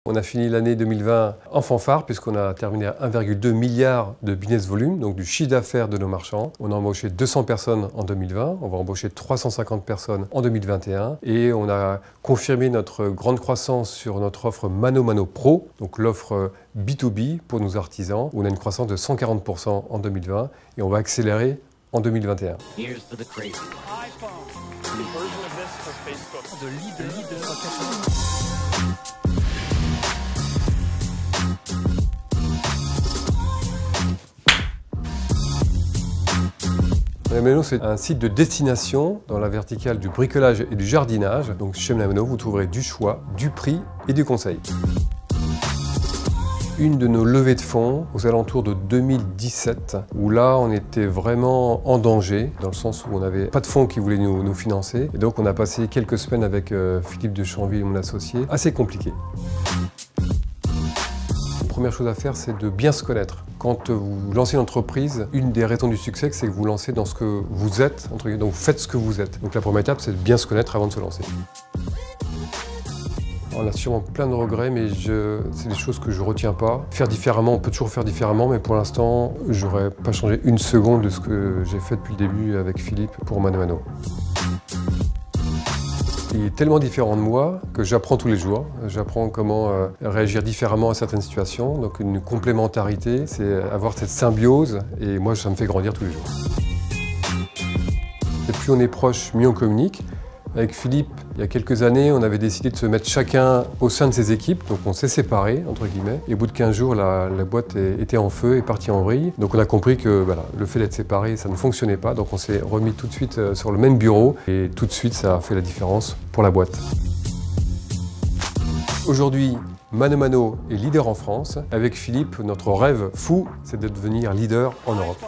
On a fini l'année 2020 en fanfare puisqu'on a terminé à 1,2 milliard de business volume, donc du chiffre d'affaires de nos marchands. On a embauché 200 personnes en 2020, on va embaucher 350 personnes en 2021 et on a confirmé notre grande croissance sur notre offre Mano Mano Pro, donc l'offre B2B pour nos artisans, où on a une croissance de 140% en 2020 et on va accélérer en 2021. Mano, c'est un site de destination dans la verticale du bricolage et du jardinage. Donc chez Mano, vous trouverez du choix, du prix et du conseil. Une de nos levées de fonds aux alentours de 2017, où là on était vraiment en danger, dans le sens où on n'avait pas de fonds qui voulaient nous financer. Et donc on a passé quelques semaines avec Philippe de Chanville, mon associé, assez compliqué. La première chose à faire, c'est de bien se connaître. Quand vous lancez une entreprise, une des raisons du succès, c'est que vous lancez dans ce que vous êtes, entre guillemets, donc vous faites ce que vous êtes. Donc la première étape, c'est de bien se connaître avant de se lancer. On a sûrement plein de regrets, mais c'est des choses que je ne retiens pas. Faire différemment, on peut toujours faire différemment, mais pour l'instant, je n'aurais pas changé une seconde de ce que j'ai fait depuis le début avec Philippe pour Mano Mano. Il est tellement différent de moi que j'apprends tous les jours. J'apprends comment réagir différemment à certaines situations. Donc une complémentarité, c'est avoir cette symbiose et moi ça me fait grandir tous les jours. Et plus on est proche, mieux on communique. Avec Philippe, il y a quelques années, on avait décidé de se mettre chacun au sein de ses équipes, donc on s'est séparés, entre guillemets. Et au bout de 15 jours, la boîte était en feu et partie en vrille. Donc on a compris que voilà, le fait d'être séparés, ça ne fonctionnait pas. Donc on s'est remis tout de suite sur le même bureau et tout de suite, ça a fait la différence pour la boîte. Aujourd'hui, Mano Mano est leader en France. Avec Philippe, notre rêve fou, c'est de devenir leader en Europe.